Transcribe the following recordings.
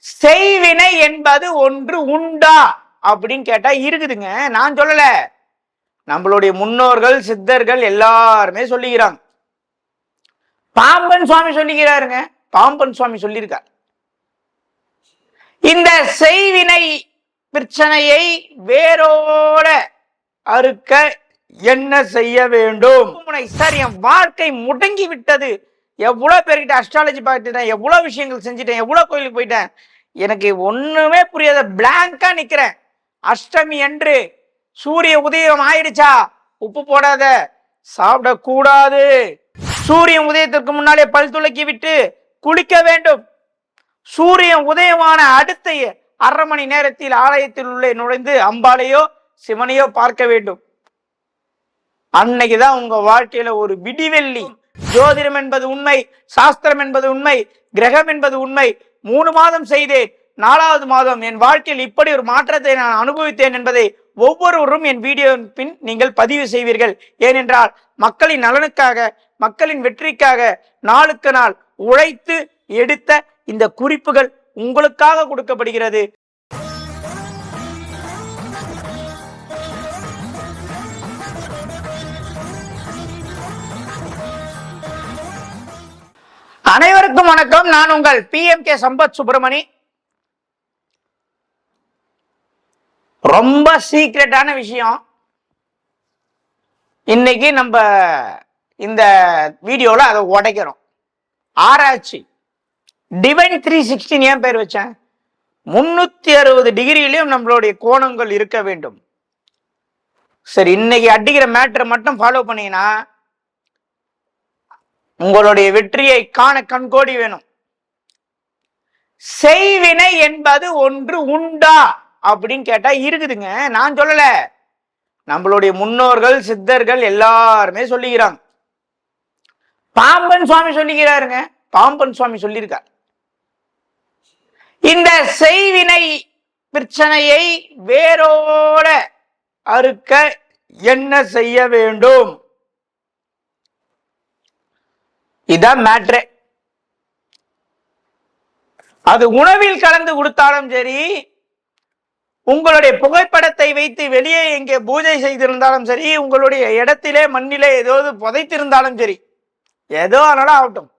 செய்வினை என்பது ஒன்று உண்டா அப்படின்னு கேட்டா இருக்குதுங்க. நான் சொல்லல, நம்மளுடைய முன்னோர்கள் சித்தர்கள் எல்லாருமே சொல்லிக்கிறாங்க. பாம்பன் சுவாமி சொல்லிக்கிறாருங்க. பாம்பன் சுவாமி சொல்லியிருக்கார், இந்த செய்வினை பிரச்சனையை வேரோட அறுக்க என்ன செய்ய வேண்டும்? சார், என் வாழ்க்கை முடங்கி விட்டது. எவ்வளவு பேர்கிட்ட அஸ்ட்ராலஜி பார்த்துட்டேன், எவ்வளவு விஷயங்கள் செஞ்சுட்டேன், எவ்வளவு கோயிலுக்கு போயிட்டேன், எனக்கு ஒண்ணுமே புரியாத, பிளாங்கா நிக்கிறேன். அஷ்டமி அன்று சூரிய உதயம் ஆயிடுச்சா, உப்பு போடாத, சாப்பிடக்கூடாது. சூரியன் உதயத்திற்கு முன்னாலே பல் துளக்கி விட்டு குளிக்க வேண்டும். சூரியன் உதயமான அடுத்த அரை மணி நேரத்தில் ஆலயத்தில் உள்ளே நுழைந்து அம்பாளையோ சிவனையோ பார்க்க வேண்டும். அன்னைக்குதான் உங்க வாழ்க்கையில ஒரு விடிவெள்ளி. ஜோதிடம் என்பது உண்மை, சாஸ்திரம் என்பது உண்மை, கிரகம் என்பது உண்மை. 3 மாதம் செய்தேன், 4வது மாதம் என் வாழ்க்கையில் இப்படி ஒரு மாற்றத்தை நான் அனுபவித்தேன் என்பதை ஒவ்வொருவரும் என் வீடியோவின் பின் நீங்கள் பதிவு செய்வீர்கள். ஏனென்றால் மக்களின் நலனுக்காக, மக்களின் வெற்றிக்காக நாளுக்கு நாள் உழைத்து எடுத்த இந்த குறிப்புகள் உங்களுக்காக கொடுக்கப்படுகிறது. அனைவருக்கும் வணக்கம். நான் உங்கள் PMK சம்பத் சுப்பிரமணி. ரொம்ப சீக்ரெட்டான விஷயம் இன்னைக்கு நம்ம இந்த வீடியோல அதை உடைக்கிறோம். ஆராய்ச்சி டிவைன் 316 ஏன் பேர் வச்சேன்? 360 டிகிரியிலும் நம்மளுடைய கோணங்கள் இருக்க வேண்டும். சரி, இன்னைக்கு அடிக்கிற மேட்டரை மட்டும் ஃபாலோ பண்ணீங்கன்னா உங்களுடைய வெற்றியை காண கண்கோடி வேணும். செய்வினை என்பது ஒன்று உண்டா அப்படின்னு கேட்டா இருக்குதுங்க. நான் சொல்லல, நம்மளுடைய முன்னோர்கள் சித்தர்கள் எல்லாருமே சொல்லிக்கிறாங்க. பாம்பன் சுவாமி சொல்லிக்கிறாருங்க. பாம்பன் சுவாமி சொல்லியிருக்கார், இந்த செய்வினை பிரச்சனையை வேரோட அறுக்க என்ன செய்ய வேண்டும்? இதான் மேட்ரே. அது உணவில் கலந்து கொடுத்தாலும் சரி, உங்களுடைய புகைப்படத்தை வைத்து வெளியே எங்கே பூஜை செய்திருந்தாலும் சரி, உங்களுடைய இடத்திலே மண்ணிலே ஏதாவது புதைத்திருந்தாலும் சரி, ஏதோ ஆனாலும் ஆகட்டும்,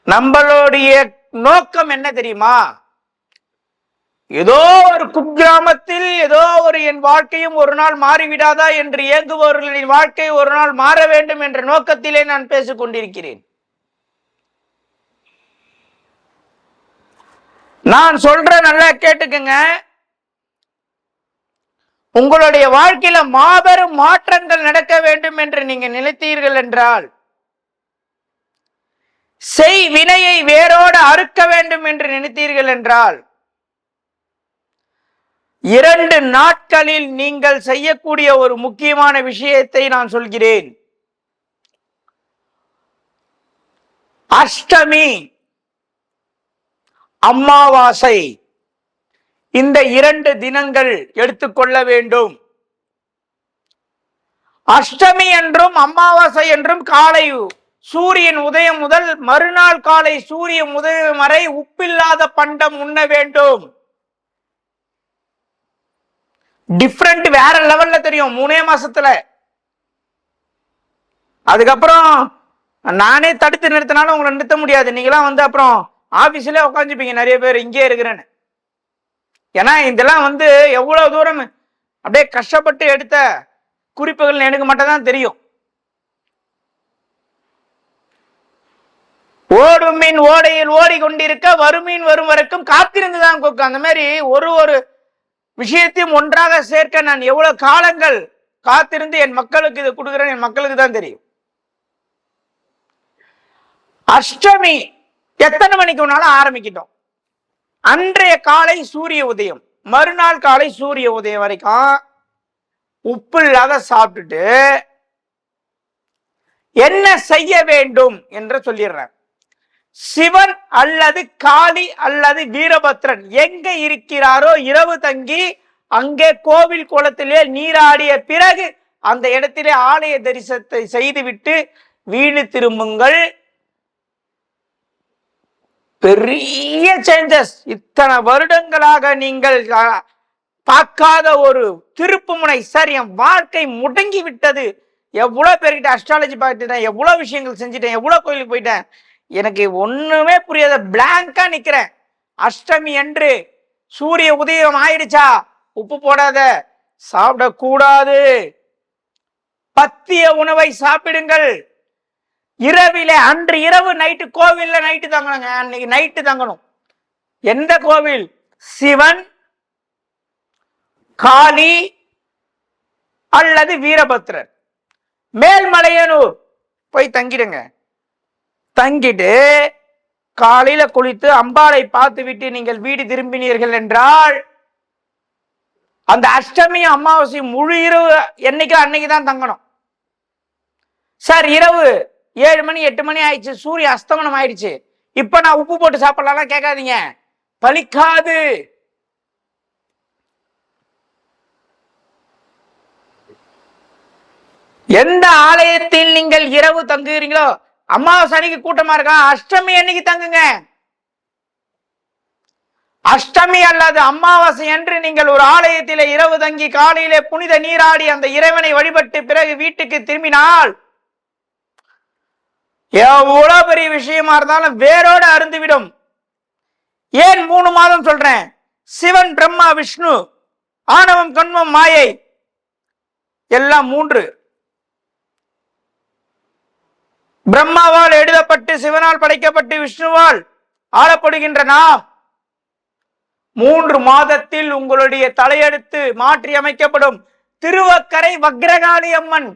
நம்மளுடைய நோக்கம் என்ன தெரியுமா? ஏதோ ஒரு குக்கிராமத்தில் ஏதோ ஒரு என் வாழ்க்கையும் ஒரு நாள் மாறிவிடாதா என்று ஏங்குபவர்களின் வாழ்க்கை ஒரு நாள் மாற வேண்டும் என்ற நோக்கத்திலே நான் பேசிக் கொண்டிருக்கிறேன். நான் சொல்ற நல்லா கேட்டுக்குங்க. உங்களுடைய வாழ்க்கையில மாபெரும் மாற்றங்கள் நடக்க வேண்டும் என்று நீங்க நினைத்தீர்கள் என்றால், செய் வினையை வேரோடு அறுக்க வேண்டும் என்று நினைத்தீர்கள் என்றால், 2 நாட்களில் நீங்கள் செய்யக்கூடிய ஒரு முக்கியமான விஷயத்தை நான் சொல்கிறேன். அஷ்டமி, அமாவாசை, இந்த 2 தினங்கள் எடுத்துக்கொள்ள வேண்டும். அஷ்டமி என்றும் அமாவாசை என்றும் காலை சூரியன் உதயம் முதல் மறுநாள் காலை சூரியன் உதயம் வரை உப்பில்லாத பண்டம் உண்ண வேண்டும். டிஃபரெண்ட் வேற லெவல்ல தெரியும் 3 மாசத்துல. அதுக்கப்புறம் நானே தடுத்து நிறுத்தினாலும் உங்களை நிறுத்த முடியாது. நீங்களாம் வந்து அப்புறம் ஆபீஸ்ல உட்காந்துப்பீங்க நிறைய பேர், இங்கே இருக்கிறேன்னு. ஏன்னா இதெல்லாம் வந்து எவ்வளவு தூரம் அப்படியே கஷ்டப்பட்டு எடுத்த குறிப்புகள் எனக்கு மட்டும் தான் தெரியும். ஓடும் மீன் ஓடையில் ஓடிக்கொண்டிருக்க வறுமீன் வரும் வரைக்கும் காத்திருந்துதான் கொக்கு. அந்த மாதிரி ஒரு விஷயத்தையும் ஒன்றாக சேர்க்க நான் எவ்வளவு காலங்கள் காத்திருந்து என் மக்களுக்கு இது கொடுக்கிறேன், என் மக்களுக்கு தான் தெரியும். அஷ்டமி எத்தனை மணிக்கு வேணாலும் ஆரம்பிக்கிட்டோம். அன்றைய காலை சூரிய உதயம், மறுநாள் காலை சூரிய உதயம் வரைக்கும் உப்பு இல்லாத சாப்பிட்டுட்டு என்ன செய்ய வேண்டும் என்று சொல்லிடுறேன். சிவன் அல்லது காளி அல்லது வீரபத்ரன் எங்க இருக்கிறாரோ இரவு தங்கி அங்கே கோவில் குளத்திலே நீராடிய பிறகு அந்த இடத்திலே ஆலய தரிசனத்தை செய்துவிட்டு வீடு திரும்புங்கள். பெரிய சேஞ்சஸ். இத்தனை வருடங்களாக நீங்கள் பார்க்காத ஒரு திருப்புமுனை. சார், என் வாழ்க்கை முடங்கி விட்டது. எவ்வளவு பேர்கிட்ட அஸ்ட்ராலஜி பார்த்துட்டேன், எவ்வளவு விஷயங்கள் செஞ்சுட்டேன், எவ்வளவு கோயிலுக்கு போயிட்டேன், எனக்கு ஒண்ணுமே புரியாத பிளாங்கா நிக்கிறேன். அஷ்டமி அன்று சூரிய உதயம் ஆயிடுச்சா, உப்பு போடாத, சாப்பிடக்கூடாது, பத்திய உணவை சாப்பிடுங்கள். இரவில அன்று இரவு நைட்டு கோவில்ல நைட்டு தங்கணுங்க. அன்னைக்கு நைட்டு தங்கணும். எந்த கோவில்? சிவன், காளி அல்லது வீரபத்ரர், மேல்மலையனூர் போய் தங்கிடுங்க. தங்கிட்டு காலையில குளித்து அம்பாளை பார்த்து விட்டு நீங்கள் வீடு திரும்பினீர்கள் என்றால் அந்த அஷ்டமி அமாவாசை முழு இரவு என்னைக்கு அன்னைக்கு தான் தங்கணும். சார், இரவு 7 மணி 8 மணி ஆயிடுச்சு, சூரிய அஸ்தமனம் ஆயிடுச்சு, இப்ப நான் உப்பு போட்டு சாப்பிடலாம் கேட்காதீங்க, பலிக்காது. எந்த ஆலயத்தில் நீங்கள் இரவு தங்குகிறீங்களோ, அமாவாசை அன்னைக்கு கூட்டமா இருக்கா, அஷ்டமி அன்னைக்கு தங்குங்க. அஷ்டமி அல்லது அமாவாசை என்று நீங்கள் ஒரு ஆலயத்திலே இரவு தங்கி காலையிலே புனித நீராடி அந்த இறைவனை வழிபட்டு பிறகு வீட்டுக்கு திரும்பினால் எவ்வளவு பெரிய விஷயமா இருந்தாலும் வேரோடு அருந்துவிடும். ஏன் 3 மாதம் சொல்றேன்? சிவன், பிரம்மா, விஷ்ணு, ஆணவம், கண்மம், மாயை எல்லாம் 3. பிரம்மாவால் எழுதப்பட்டு சிவனால் படைக்கப்பட்டு விஷ்ணுவால் ஆளப்படுகின்ற நாம் 3 மாதத்தில் உங்களுடைய தலையெடுத்து மாற்றி அமைக்கப்படும். திருவக்கரை வக்ரகாளி அம்மன்,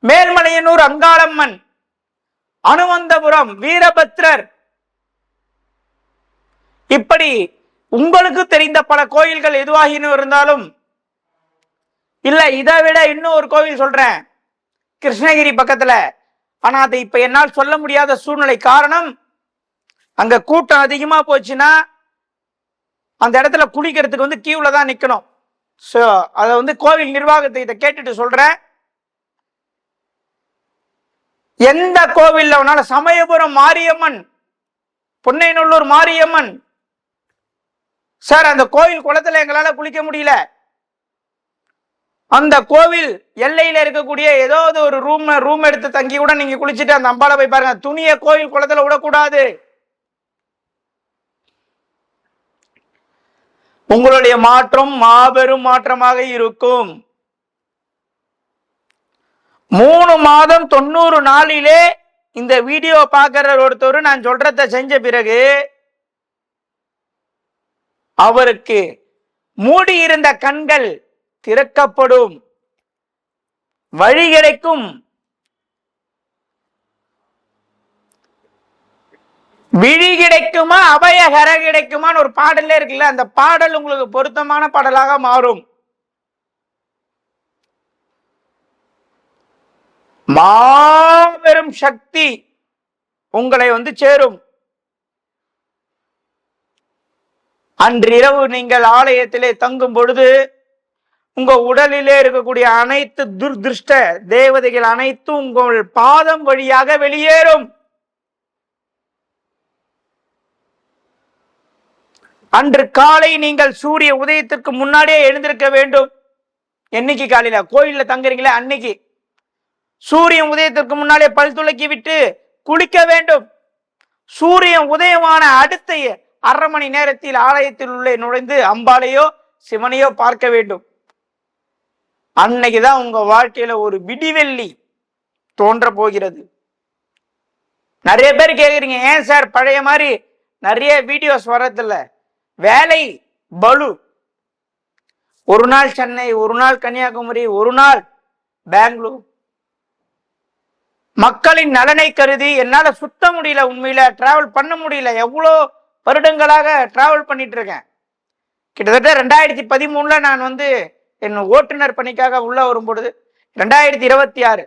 மேல்மலையனூர் அங்காளம்மன், அனுமந்தபுரம் வீரபத்ரர், இப்படி உங்களுக்கு தெரிந்த பல கோயில்கள் எதுவாகினும் இருந்தாலும், இல்ல இதை விட இன்னும் ஒரு கோவில் சொல்றேன், கிருஷ்ணகிரி பக்கத்துல. ஆனா அதை இப்ப என்னால் சொல்ல முடியாத சூழ்நிலை. காரணம், அங்க கூட்டம் அதிகமா போச்சுன்னா அந்த இடத்துல குளிக்கிறதுக்கு கியூல தான் நிக்கணும். அதை கோவில் நிர்வாகத்தை இதை கேட்டுட்டு சொல்றேன். எந்த கோவில்ல வேணாலும், சமயபுரம் மாரியம்மன், பொன்னைநல்லூர் மாரியம்மன், சார் அந்த கோவில் குளத்துல எங்களால குளிக்க முடியல. அந்த கோவில் எல்லையில இருக்கக்கூடிய ஏதாவது ஒரு ரூம் எடுத்து தங்கி கூட நீங்க குளிச்சுட்டு அந்த அம்பாளை போய் பாருங்க. துணியை கோவில் குளத்துல விடக்கூடாது. உங்களுடைய மாற்றம் மாபெரும் மாற்றமாக இருக்கும். 3 மாதம் 90 நாளிலே இந்த வீடியோ பார்க்கிற ஒருத்தர் நான் சொல்றத செஞ்ச பிறகு அவருக்கு மூடி இருந்த கண்கள் திறக்கப்படும், வழி கிடைக்கும். விழி கிடைக்குமா, அபயகர கிடைக்குமான்னு ஒரு பாடல்ல இருக்குல்ல, அந்த பாடல் உங்களுக்கு பொருத்தமான பாடலாக மாறும். மாபெரும் சக்தி உங்களை சேரும். அன்றிரவு நீங்கள் ஆலயத்திலே தங்கும் பொழுது உங்க உடலிலே இருக்கக்கூடிய அனைத்து துர்திருஷ்ட தேவதைகள் அனைத்தும் உங்கள் பாதம் வழியாக வெளியேறும். அன்று காலை நீங்கள் சூரிய உதயத்திற்கு முன்னாடியே எழுந்திருக்க வேண்டும். என்னைக்கு காலையில கோயில்ல தங்குறீங்களே அன்னைக்கு சூரியன் உதயத்திற்கு முன்னாலே பல் துளக்கி விட்டு குளிக்க வேண்டும். சூரியன் உதயமான அடுத்த 1/2 மணி நேரத்தில் ஆலயத்தில் உள்ளே நுழைந்து அம்பாளையோ சிவனையோ பார்க்க வேண்டும். அன்னைக்குதான் உங்க வாழ்க்கையில ஒரு விடிவெள்ளி தோன்ற போகிறது. நிறைய பேர் கேக்குறீங்க, ஏன் சார் பழைய மாதிரி நிறைய வீடியோஸ் வர்றதில்ல? வேலை பலு. ஒரு நாள் சென்னை, ஒரு நாள் கன்னியாகுமரி, ஒரு நாள் பெங்களூர். மக்களின் நலனை கருதி என்னால சுத்த முடியல, உண்மையில டிராவல் பண்ண முடியல. எவ்வளோ வருடங்களாக டிராவல் பண்ணிட்டு இருக்கேன். கிட்டத்தட்ட 2013 நான் என் ஓட்டுநர் பணிக்காக உள்ள வரும்பொழுது 2026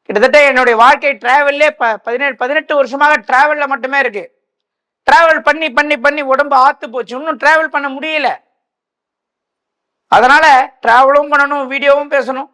கிட்டத்தட்ட என்னுடைய வாழ்க்கை டிராவல்லே 18 வருஷமாக டிராவல்ல மட்டுமே இருக்கு. டிராவல் பண்ணி பண்ணி பண்ணி உடம்பு ஆத்து போச்சு. இன்னும் டிராவல் பண்ண முடியல. அதனால டிராவலும் பண்ணணும், வீடியோவும் பேசணும்.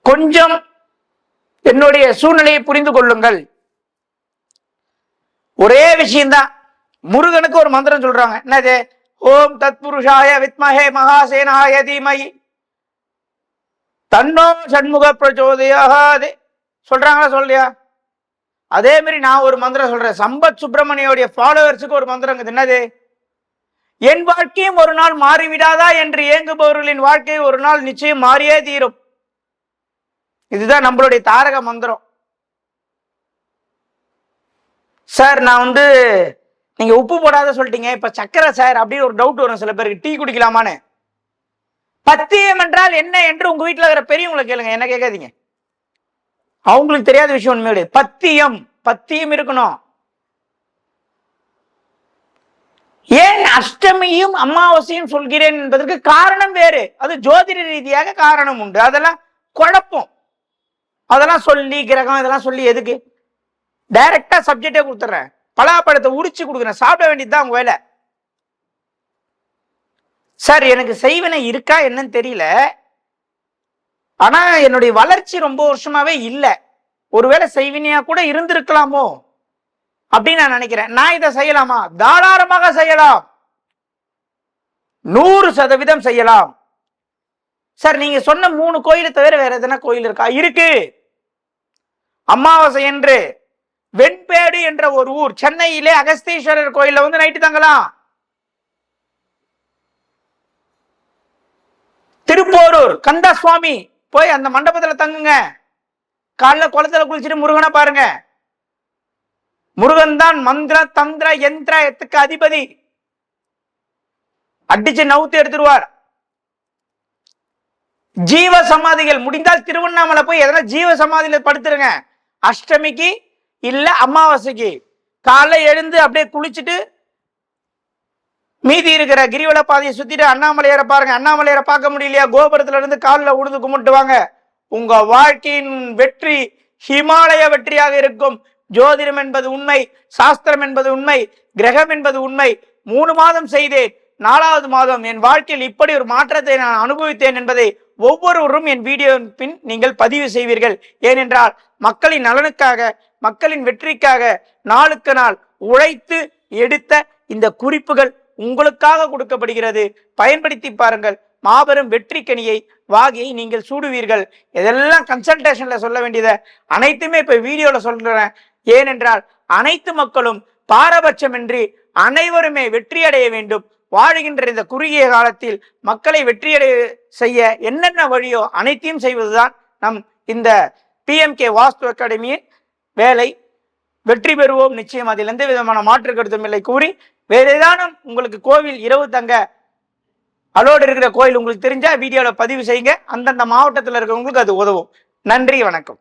கொஞ்சம் என்னுடைய சூழ்நிலையை புரிந்து கொள்ளுங்கள். ஒரே விஷயம்தான். முருகனுக்கு ஒரு மந்திரம் சொல்றாங்க, என்னது? ஓம் தத்புருஷாய வித்மஹே மகாசேனாய தீமஹி தன்னோ சண்முக பிரச்சோதயாத் சொல்றாங்களா சொல்லியா? அதே மாதிரி நான் ஒரு மந்திரம் சொல்றேன். சம்பத் சுப்பிரமணியோடைய ஃபாலோவர்ஸுக்கு ஒரு மந்திரம், என்னது? என் வாழ்க்கையும் ஒரு நாள் மாறிவிடாதா என்று ஏங்குபவர்களின் வாழ்க்கை ஒரு நாள் நிச்சயம் மாறியே தீரும். இதுதான் நம்மளுடைய தாரக மந்திரம். சார் நான் நீங்க உப்பு போடாத சொல்லிட்டீங்க, இப்ப சக்கரை சார் அப்படின்னு ஒரு டவுட் வரும் சில பேருக்கு, டீ குடிக்கலாமான்னு. பத்தியம் என்றால் என்ன என்று உங்க வீட்டுல இருக்கிற பெரியவங்களை கேளுங்க, என்ன கேட்காதீங்க. அவங்களுக்கு தெரியாத விஷயம் உண்மை கிடையாது. பத்தியம் பத்தியம் இருக்கணும். ஏன் அஷ்டமியும் அமாவாசையும் சொல்கிறேன் என்பதற்கு காரணம் வேறு. அது ஜோதிட ரீதியாக காரணம் உண்டு. அதெல்லாம் குழப்பம். அதெல்லாம் சொல்லி கிரகம் இதெல்லாம் சொல்லி எதுக்கு? டைரக்டா சப்ஜெக்டே கொடுத்துறேன். பலாப்பழத்தை உரிச்சு கொடுக்குறேன், சாப்பிட வேண்டியதுதான் உங்க வேலை. சார் எனக்கு செய்வினை இருக்கா என்னன்னு தெரியல, ஆனா என்னுடைய வளர்ச்சி ரொம்ப வருஷமாவே இல்லை. ஒருவேளை செய்வினையா கூட இருந்திருக்கலாமோ அப்படின்னு நான் நினைக்கிறேன். நான் இதை செய்யலாமா? தாராளமாக செய்யலாம், 100% செய்யலாம். சார் நீங்க சொன்ன 3 கோயிலை தவிர வேற எதனா கோயில் இருக்கா? இருக்கு. அமாவாசை என்று வெண்பேடு என்ற ஒரு ஊர், சென்னையிலே அகஸ்தீஸ்வரர் கோயில்ல நைட்டு தங்கலாம். திருப்போரூர் கந்தசுவாமி போய் அந்த மண்டபத்துல தங்குங்க. காலைல குளத்துல குளிச்சுட்டு முருகனை பாருங்க. முருகன் தான் மந்திர தந்திர யந்திரத்துக்கு அதிபதி. அடிச்சு நவுத்து எடுத்துருவார். ஜீவ சமாதிகள் முடிந்தால் திருவண்ணாமலை போய் எதனா ஜீவ சமாதியில படுத்துருங்க. அஷ்டமிக்கு இல்ல அமாவாசைக்கு காலைல எழுந்து அப்படியே குளிச்சுட்டு மீதி இருக்கிற கிரிவல பாதையை சுத்திட்டு அண்ணாமலையாரை பாருங்க. அண்ணாமலையாரை பார்க்க முடியலையா? கோபுரத்துல இருந்து காலில் உழுது கும்பிட்டு வாங்க. உங்க வாழ்க்கையின் வெற்றி ஹிமாலய வெற்றியாக இருக்கும். ஜோதிடம் என்பது உண்மை, சாஸ்திரம் என்பது உண்மை, கிரகம் என்பது உண்மை. 3 மாதம் செய்தேன், 4வது மாதம் என் வாழ்க்கையில் இப்படி ஒரு மாற்றத்தை நான் அனுபவித்தேன் என்பதை ஒவ்வொருவரும் என் வீடியோவின் பின் நீங்கள் பதிவு செய்வீர்கள். ஏனென்றால் மக்களின் நலனுக்காக, மக்களின் வெற்றிக்காக நாளுக்கு நாள் உழைத்து எடுத்த இந்த குறிப்புகள் உங்களுக்காக கொடுக்கப்படுகிறது. பயன்படுத்தி பாருங்கள். மாபெரும் வெற்றி கனியை வாகியை நீங்கள் சூடுவீர்கள். இதெல்லாம் கன்சல்டேஷன்ல சொல்ல வேண்டியதை அனைத்துமே இப்ப வீடியோல சொல்றேன். ஏனென்றால் அனைத்து மக்களும் பாரபட்சமின்றி அனைவருமே வெற்றியடைய வேண்டும். வாழுகின்ற இந்த குறுகிய காலத்தில் மக்களை வெற்றியடைய செய்ய என்னென்ன வழியோ அனைத்தையும் செய்வதுதான் நம் இந்த PMK வாஸ்து அகாடமியின் வேலை. வெற்றி பெறுவோம் நிச்சயம், அதில் எந்த விதமான மாற்று கருத்தும் இல்லை கூறி, வேற ஏதானும் உங்களுக்கு கோவில் இரவு தங்க அலோடு இருக்கிற கோயில் உங்களுக்கு தெரிஞ்சா வீடியோல பதிவு செய்யுங்க. அந்தந்த மாவட்டத்தில் இருக்கிறவங்களுக்கு அது உதவும். நன்றி, வணக்கம்.